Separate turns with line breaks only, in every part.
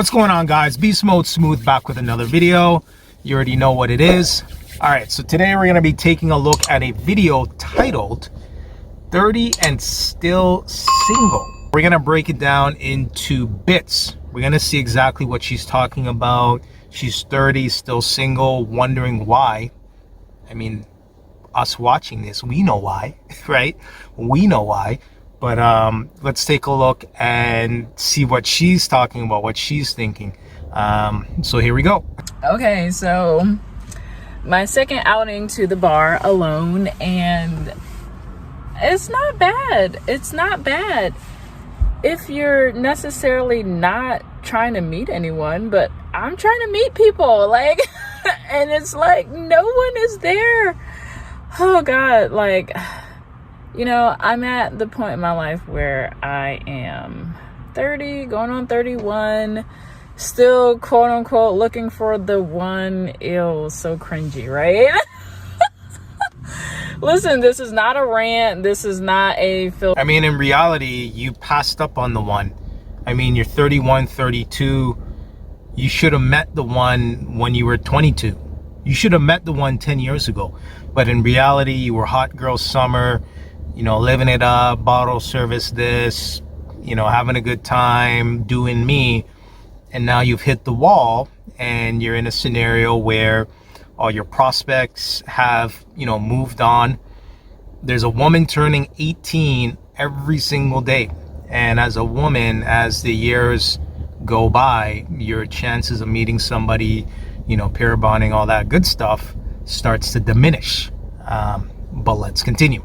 What's going on, guys? Beast Mode Smooth back with another video. You already know what it is. All right, so today we're going to be taking a look at a video titled 30 and Still Single. We're going to break it down into bits. We're going to see exactly what she's talking about. She's 30, still single, wondering why. I mean, us watching this, we know why, right? We know why. But let's take a look and see what she's talking about, what she's thinking. So here we go.
Okay, so my second outing to the bar alone, and it's not bad. It's not bad if you're necessarily not trying to meet anyone, but I'm trying to meet people, like, and it's like no one is there. Oh God, like, you know, I'm at the point in my life where I am 30, going on 31, still quote unquote looking for the one. Ew, so cringy, right? Listen, this is not a rant. This is not a film.
I mean, in reality, you passed up on the one. I mean, you're 31, 32. You should have met the one when you were 22. You should have met the one 10 years ago. But in reality, you were hot girl summer, you know, living it up, bottle service this, you know, having a good time, doing me. And now you've hit the wall and you're in a scenario where all your prospects have, you know, moved on. There's a woman turning 18 every single day. And as a woman, as the years go by, your chances of meeting somebody, you know, pair bonding, all that good stuff starts to diminish. But let's continue.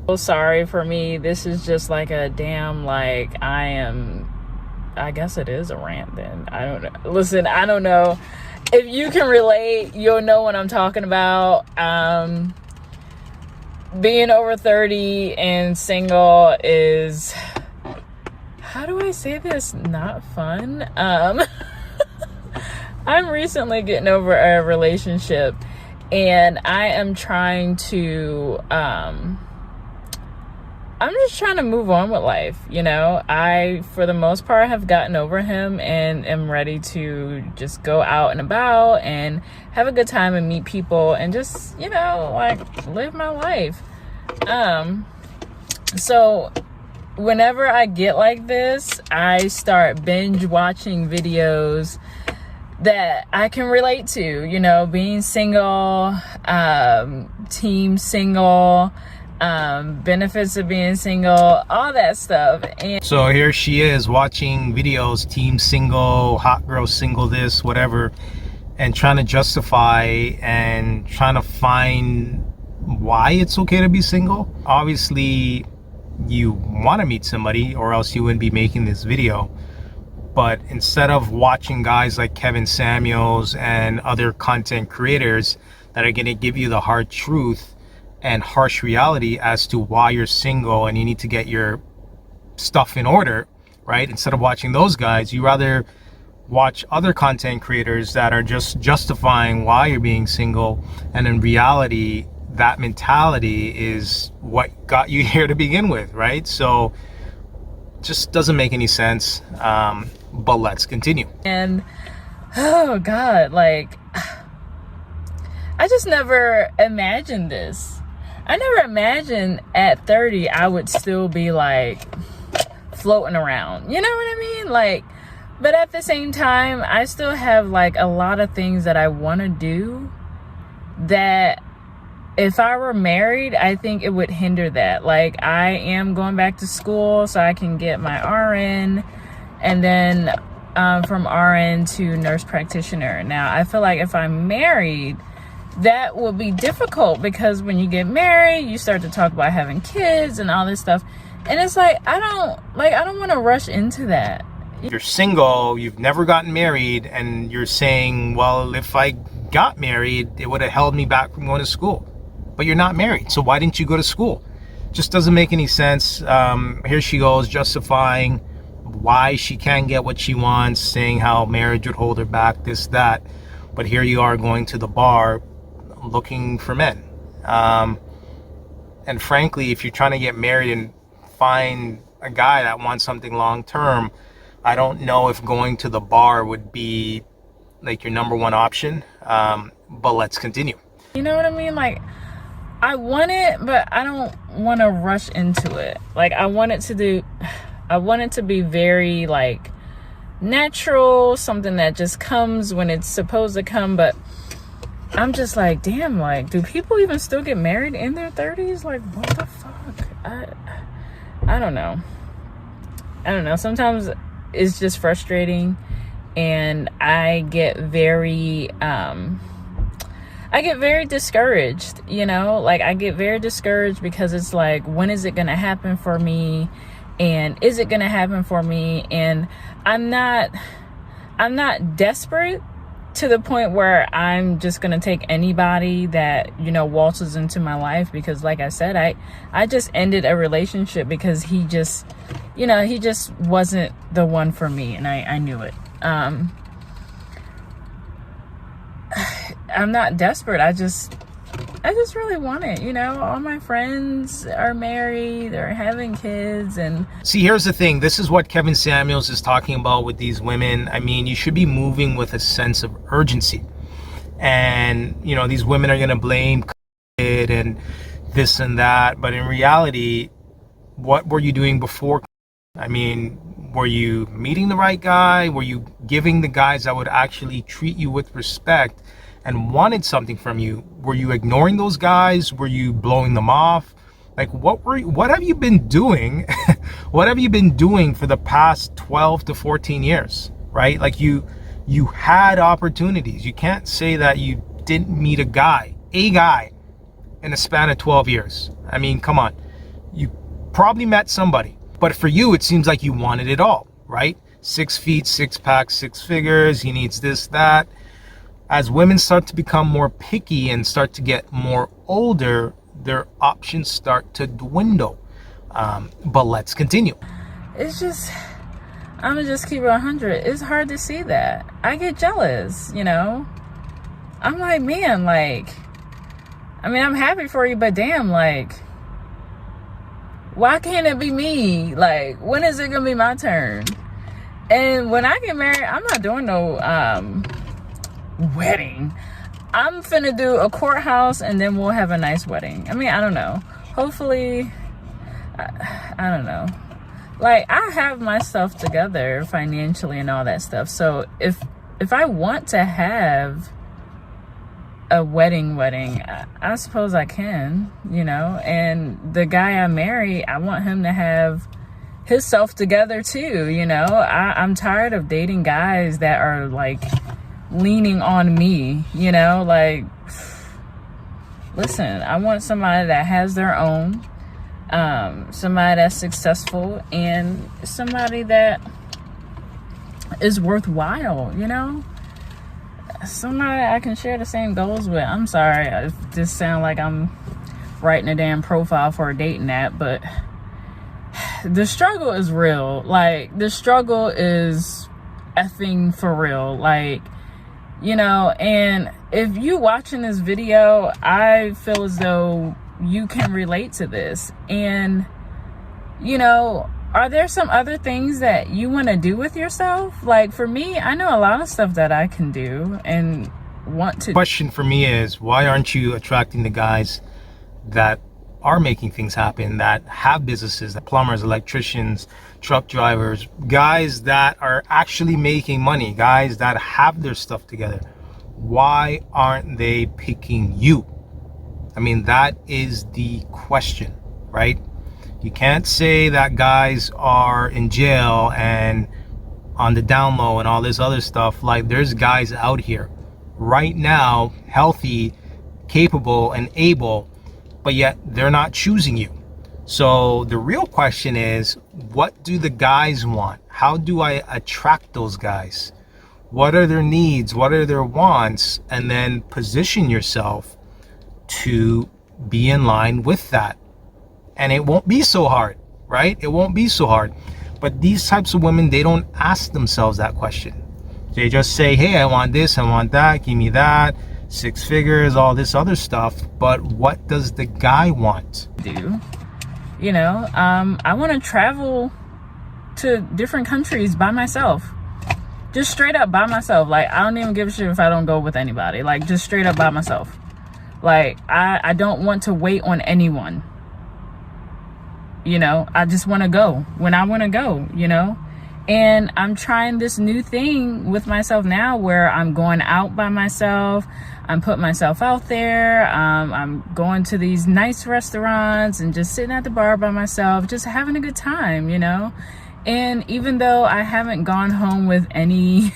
So sorry for me. This is just like a damn, like, I guess it is a rant then. I don't know. Listen, I don't know. If you can relate, you'll know what I'm talking about. Being over 30 and single is, how do I say this? Not fun. I'm recently getting over a relationship, and I am trying to, I'm just trying to move on with life, you know. I, for the most part, have gotten over him and am ready to just go out and about and have a good time and meet people and just, you know, like, live my life. So whenever I get like this, I start binge watching videos that I can relate to, you know, being single, team single, benefits of being single, all that stuff. And
so here she is watching videos, team single, hot girl single, this, whatever, and trying to justify and trying to find why it's okay to be single. Obviously you want to meet somebody or else you wouldn't be making this video. But instead of watching guys like Kevin Samuels and other content creators that are going to give you the hard truth and harsh reality as to why you're single and you need to get your stuff in order, right? Instead of watching those guys, you rather watch other content creators that are just justifying why you're being single. And in reality, that mentality is what got you here to begin with, right? So just doesn't make any sense. But let's continue.
And oh God, like, I just never imagined this. I never imagined at 30 I would still be like floating around, you know what I mean? Like, but at the same time, I still have like a lot of things that I want to do that if I were married, I think it would hinder that. Like, I am going back to school so I can get my RN, and then from RN to nurse practitioner. Now, I feel like if I'm married, that will be difficult because when you get married, you start to talk about having kids and all this stuff. And it's like, I don't want to rush into that.
You're single, you've never gotten married, and you're saying, well, if I got married, it would have held me back from going to school. But you're not married, so why didn't you go to school? Just doesn't make any sense. Here she goes justifying why she can't get what she wants, saying how marriage would hold her back, this, that. But here you are going to the bar looking for men. And frankly, if you're trying to get married and find a guy that wants something long term, I don't know if going to the bar would be like your number one option. But let's continue.
You know what I mean? Like, I want it, but I don't want to rush into it. Like, I want it to be very like natural, something that just comes when it's supposed to come. But I'm just like, damn, like, do people even still get married in their 30s? Like, what the fuck? I don't know. Sometimes it's just frustrating, and I get very discouraged, you know? Like, I get very discouraged because it's like, when is it going to happen for me? And is it going to happen for me? And I'm not desperate to the point where I'm just going to take anybody that, you know, waltzes into my life, because like I said, I just ended a relationship because he just wasn't the one for me, and I knew it. I'm not desperate. I just really want it, you know? All my friends are married, they're having kids, and...
See, here's the thing. This is what Kevin Samuels is talking about with these women. I mean, you should be moving with a sense of urgency. And, you know, these women are going to blame it and this and that. But in reality, what were you doing before? I mean, were you meeting the right guy? Were you giving the guys that would actually treat you with respect and wanted something from you? Were you ignoring those guys? Were you blowing them off? Like, what have you been doing? What have you been doing for the past 12 to 14 years, right? Like, you had opportunities. You can't say that you didn't meet a guy in a span of 12 years. I mean, come on. You probably met somebody, but for you, it seems like you wanted it all, right? 6 feet, 6 pack, 6 figures. He needs this, that. As women start to become more picky and start to get more older, their options start to dwindle. But let's continue.
It's just, I'm gonna just keep it 100. It's hard to see that. I get jealous, you know? I'm like, man, like, I mean, I'm happy for you, but damn, like, why can't it be me? Like, when is it gonna be my turn? And when I get married, I'm not doing no wedding. I'm finna do a courthouse, and then we'll have a nice wedding. I mean, I don't know. Hopefully, I don't know. Like, I have my stuff together financially and all that stuff. So if I want to have a wedding, I suppose I can, you know? And the guy I marry, I want him to have his self together too, you know? I'm tired of dating guys that are like leaning on me, you know? Like, listen, I want somebody that has their own, somebody that's successful, and somebody that is worthwhile, you know? Somebody I can share the same goals with. I'm sorry, I just sound like I'm writing a damn profile for a dating app, but the struggle is real. Like, the struggle is effing for real. Like, you know, and if you watching this video, I feel as though you can relate to this. And, you know, are there some other things that you want to do with yourself? Like, for me, I know a lot of stuff that I can do and want to.
Question for me is, why aren't you attracting the guys that are making things happen, that have businesses, the plumbers, electricians, truck drivers, guys that are actually making money, guys that have their stuff together? Why aren't they picking you? I mean, that is the question, right? You can't say that guys are in jail and on the down low and all this other stuff. Like, there's guys out here right now, healthy, capable, and able, but yet they're not choosing you. So the real question is, what do the guys want? How do I attract those guys? What are their needs? What are their wants? And then position yourself to be in line with that. And it won't be so hard, right? It won't be so hard. But these types of women, they don't ask themselves that question. They just say, hey, I want this, I want that, give me that, 6 figures, all this other stuff. But what does the guy want?
You know, I want to travel to different countries by myself. Just straight up by myself. Like, I don't even give a shit if I don't go with anybody. Like, just straight up by myself. Like, I don't want to wait on anyone. You know, I just want to go when I want to go, you know. And I'm trying this new thing with myself now where I'm going out by myself. I'm putting myself out there. I'm going to these nice restaurants and just sitting at the bar by myself, just having a good time, you know. And even though I haven't gone home with any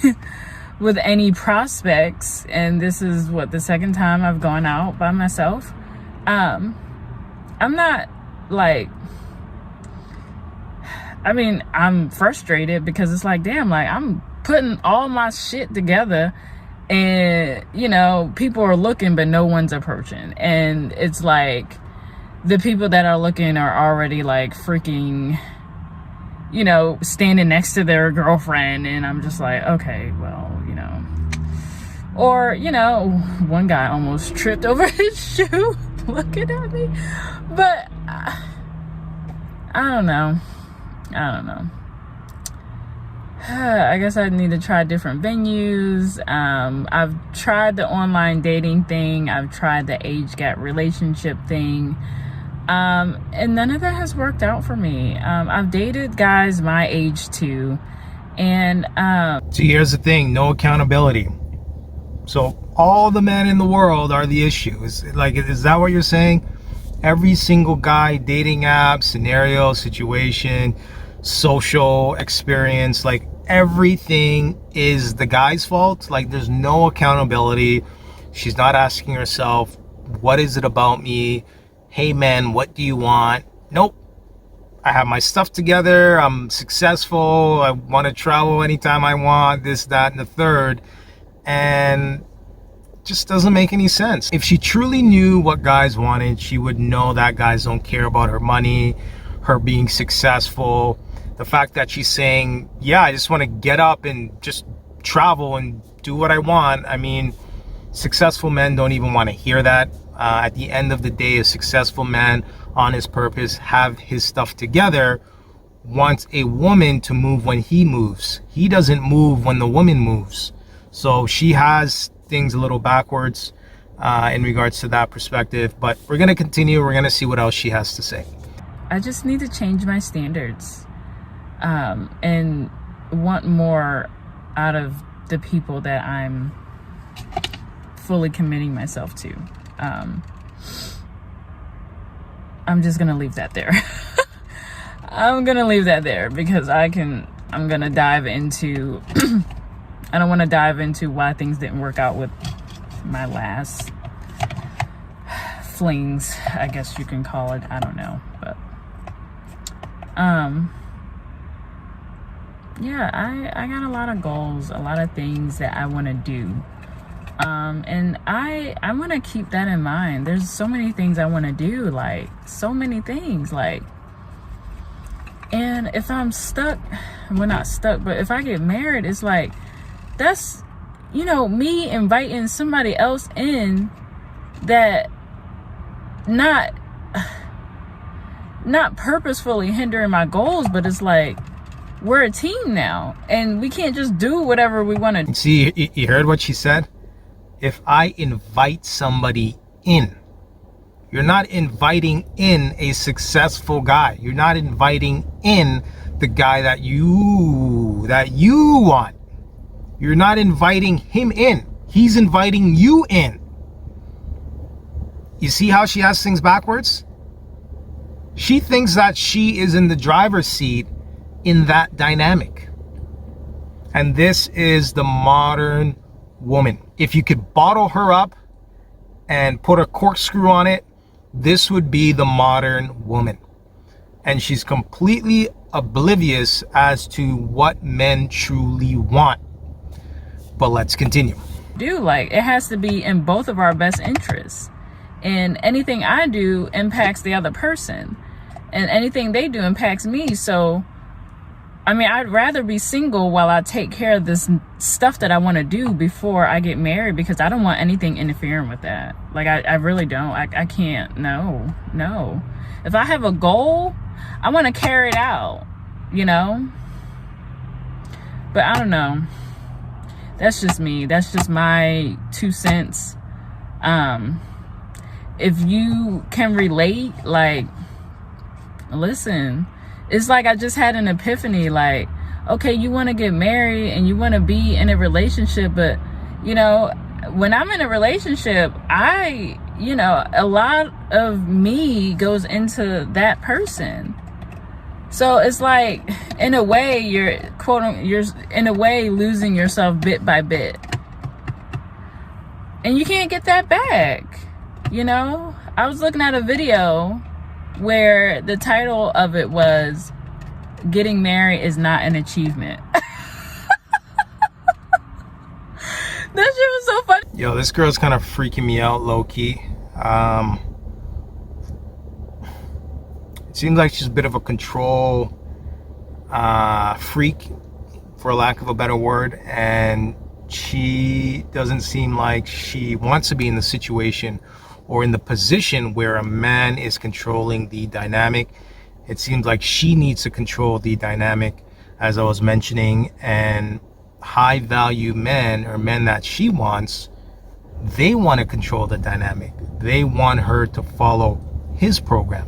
with any prospects, and this is what, the second time I've gone out by myself, I'm not like, I mean, I'm frustrated because it's like, damn, like, I'm putting all my shit together and, you know, people are looking, but no one's approaching. And it's like, the people that are looking are already like freaking, you know, standing next to their girlfriend. And I'm just like, okay, well, you know. Or, you know, one guy almost tripped over his shoe looking at me. But I don't know. I guess I need to try different venues. I've tried the online dating thing. I've tried the age gap relationship thing. And none of that has worked out for me. I've dated guys my age too. And
see, here's the thing, no accountability. So all the men in the world are the issue. Is that what you're saying? Every single guy, dating app, scenario, situation, social experience, like everything is the guy's fault. Like, there's no accountability. She's not asking herself, what is it about me? Hey man, what do you want? Nope. I have my stuff together. I'm successful. I want to travel anytime I want, this, that, and the third. And just doesn't make any sense. If she truly knew what guys wanted, she would know that guys don't care about her money, her being successful. The fact that she's saying, yeah, I just want to get up and just travel and do what I want. I mean, successful men don't even want to hear that. At the end of the day, a successful man on his purpose, have his stuff together, wants a woman to move when he moves. He doesn't move when the woman moves. So she has things a little backwards in regards to that perspective. But we're going to continue. We're going to see what else she has to say.
I just need to change my standards and want more out of the people that I'm fully committing myself to. I'm just gonna leave that there. I'm gonna leave that there because I'm gonna dive into I don't want to dive into why things didn't work out with my last flings, I guess you can call it. I don't know, but yeah, I got a lot of goals, a lot of things that I want to do. And I want to keep that in mind. There's so many things I want to do, like so many things, like, and if I'm stuck, well, not stuck, but if I get married, it's like, that's, you know, me inviting somebody else in that not purposefully hindering my goals, but it's like, we're a team now and we can't just do whatever we want to.
See, you heard what she said? If I invite somebody in, you're not inviting in a successful guy. You're not inviting in the guy that you want. You're not inviting him in. He's inviting you in. You see how she has things backwards? She thinks that she is in the driver's seat in that dynamic. And this is the modern woman. If you could bottle her up and put a corkscrew on it, this would be the modern woman. And she's completely oblivious as to what men truly want. But let's continue.
Like, it has to be in both of our best interests. And anything I do impacts the other person. And anything they do impacts me. So, I mean, I'd rather be single while I take care of this stuff that I want to do before I get married, because I don't want anything interfering with that. Like, I really don't. I can't. No. If I have a goal, I want to carry it out, you know? But I don't know. That's just me. That's just my 2 cents. If you can relate, like, listen, it's like I just had an epiphany. Like, okay, you want to get married and you want to be in a relationship, but you know, when I'm in a relationship, a lot of me goes into that person. So it's like, in a way, you're in a way losing yourself bit by bit, and you can't get that back. I was looking at a video where the title of it was "Getting Married is Not an Achievement." That shit was so funny.
Yo, this girl's kind of freaking me out, low-key. It seems like she's a bit of a control freak, for lack of a better word, and she doesn't seem like she wants to be in the situation or in the position where a man is controlling the dynamic. It seems like she needs to control the dynamic, as I was mentioning, and high value men, or men that she wants, they want to control the dynamic. They want her to follow his program.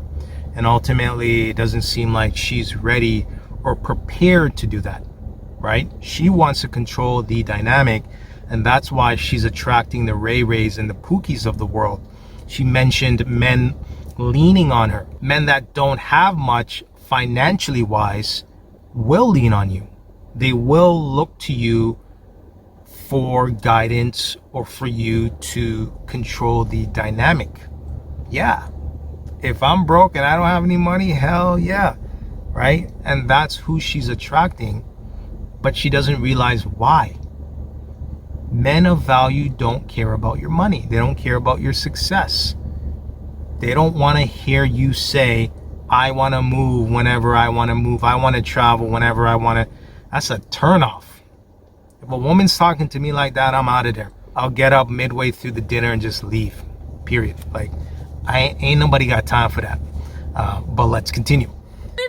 And ultimately, it doesn't seem like she's ready or prepared to do that, right? She wants to control the dynamic, and that's why she's attracting the Ray-Rays and the Pookies of the world. She mentioned men leaning on her. Men that don't have much financially wise will lean on you. They will look to you for guidance or for you to control the dynamic. Yeah. If I'm broke and I don't have any money, hell yeah, right? And that's who she's attracting, but she doesn't realize why. Men of value don't care about your money. They don't care about your success. They don't want to hear you say, I want to move whenever I want to move. I want to travel whenever I want to. That's a turnoff. If a woman's talking to me like that, I'm out of there. I'll get up midway through the dinner and just leave, period. Like, ain't nobody got time for that. But let's continue.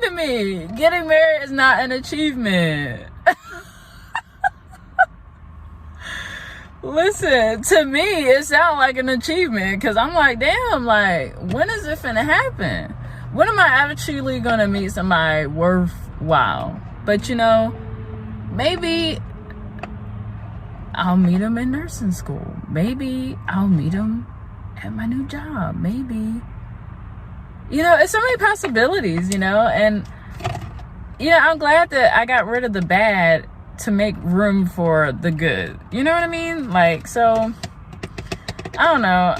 To me, getting married is not an achievement. Listen, to me, it sounds like an achievement, because I'm like, damn, like, when is it finna happen? When am I actually gonna meet somebody worthwhile? But maybe I'll meet him in nursing school. Maybe I'll meet him at my new job. Maybe, it's so many possibilities, and I'm glad that I got rid of the bad to make room for the good. You know what I mean? Like, so, I don't know.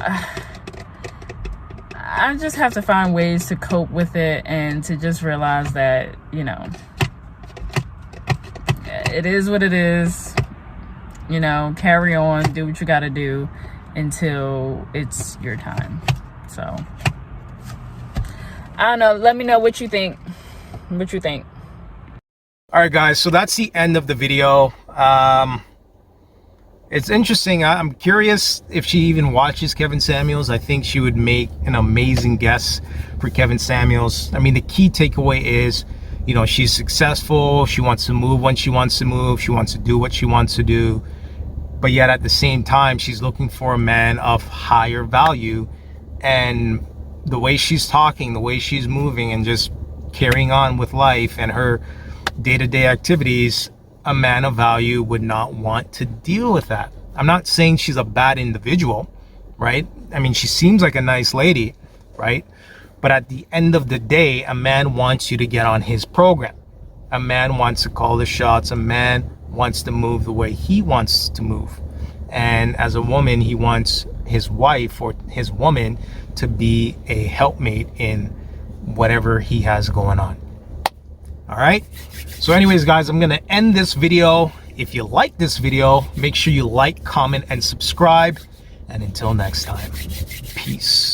I just have to find ways to cope with it and to just realize that, it is what it is. Carry on, do what you gotta do until it's your time. So, I don't know. Let me know what you think.
All right, guys, so that's the end of the video. It's interesting. I'm curious if she even watches Kevin Samuels. I think she would make an amazing guest for Kevin Samuels. I mean, the key takeaway is, she's successful. She wants to move when she wants to move. She wants to do what she wants to do. But yet at the same time, she's looking for a man of higher value. And the way she's talking, the way she's moving and just carrying on with life and her day-to-day activities, a man of value would not want to deal with that. I'm not saying she's a bad individual, right? I mean, she seems like a nice lady, right? But at the end of the day, a man wants you to get on his program. A man wants to call the shots. A man wants to move the way he wants to move. And as a woman, he wants his wife or his woman to be a helpmate in whatever he has going on. All right. So anyways, guys, I'm going to end this video. If you like this video, make sure you like, comment, and subscribe. And until next time, peace.